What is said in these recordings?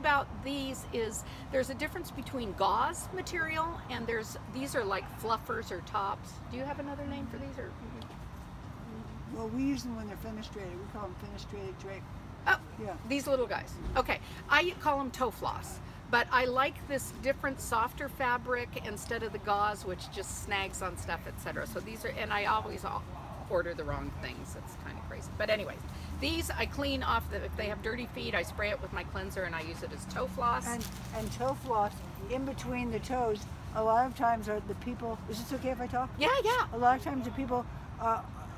about these is there's a difference between gauze material and these are like fluffers or tops. Do you have another name for these? Or Well, we use them when they're fenestrated. We call them fenestrated drape. oh, Yeah. these little guys. Okay, I call them toe floss. But I like this different, softer fabric instead of the gauze, which just snags on stuff, etc. So these are, and I always order the wrong things. It's kind of crazy. But anyways, these I clean off. If they have dirty feet, I spray it with my cleanser and I use it as toe floss. And toe floss in between the toes. A lot of times are the people. Is this okay if I talk? Yeah, yeah. A lot of times the people.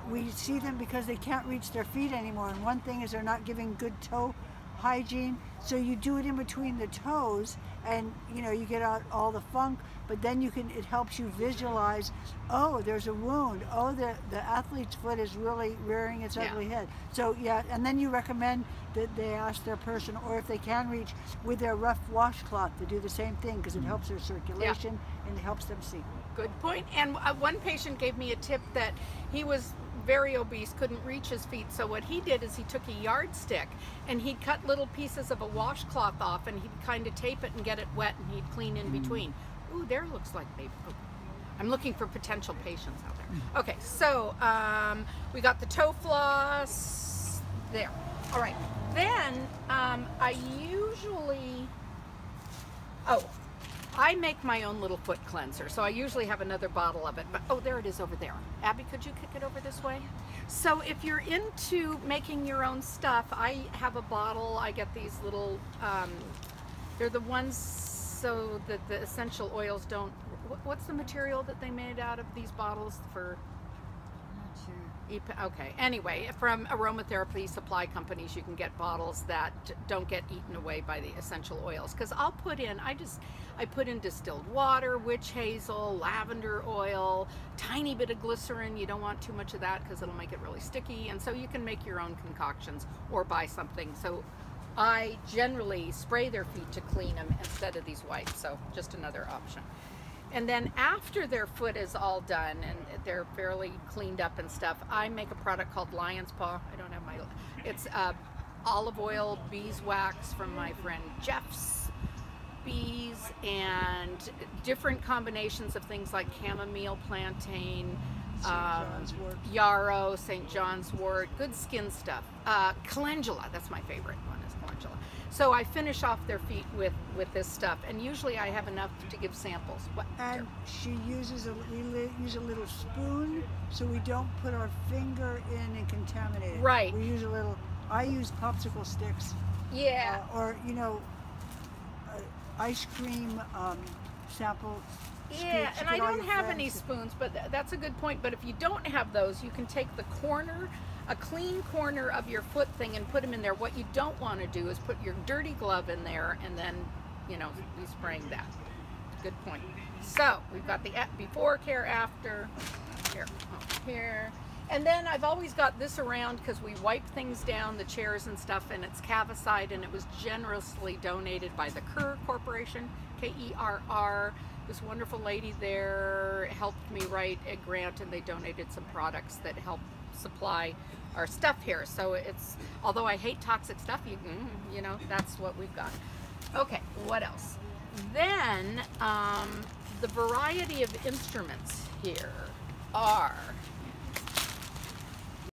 We see them because they can't reach their feet anymore. And one thing is they're not giving good toe hygiene. So you do it in between the toes, and you know you get out all the funk. But then it helps you visualize. Oh, there's a wound. Oh, the athlete's foot is really rearing its ugly head. So yeah, and then you recommend that they ask their person, or if they can reach, with their rough washcloth to do the same thing because it helps their circulation and it helps them see. Good point. And one patient gave me a tip that he was very obese, couldn't reach his feet, so what he did is he took a yardstick and he'd cut little pieces of a washcloth off and he'd kind of tape it and get it wet and he'd clean in between. Ooh, there looks like maybe. Oh, I'm looking for potential patients out there. Okay, so we got the toe floss there. All right, then I usually, I make my own little foot cleanser, so I usually have another bottle of it, but oh, there it is over there. Abby, could you kick it over this way? So if you're into making your own stuff, I have a bottle. I get these little, they're the ones so that the essential oils don't, what's the material that they made out of these bottles for? Okay, anyway, from aromatherapy supply companies you can get bottles that don't get eaten away by the essential oils, because I'll put in, I put in distilled water, witch hazel, lavender oil, tiny bit of glycerin. You don't want too much of that because it'll make it really sticky, and so you can make your own concoctions or buy something. So I generally spray their feet to clean them instead of these wipes, so just another option. And then after their foot is all done and they're fairly cleaned up and stuff, I make a product called Lion's Paw. I don't have my, it's olive oil beeswax from my friend Jeff's Bees, and different combinations of things like chamomile, plantain, yarrow, St. John's wort, good skin stuff. Calendula, that's my favorite one, is calendula. So I finish off their feet with this stuff, and usually I have enough to give samples. And we use a little spoon so we don't put our finger in and contaminate it. Right. We use a little, I use popsicle sticks. Yeah. Or, you know, ice cream sample. Yeah, and I don't have any spoons, but that's a good point. But if you don't have those, you can take the corner, a clean corner of your foot thing, and put them in there. What you don't want to do is put your dirty glove in there and then, you know, be spraying that. Good point. So we've got the before care, after, here. And then I've always got this around because we wipe things down, the chairs and stuff, and it's Cavicide, and it was generously donated by the Kerr Corporation, K-E-R-R. This wonderful lady there helped me write a grant, and they donated some products that help supply our stuff here. So it's, although I hate toxic stuff, you know, that's what we've got. Okay, what else? Then the variety of instruments here are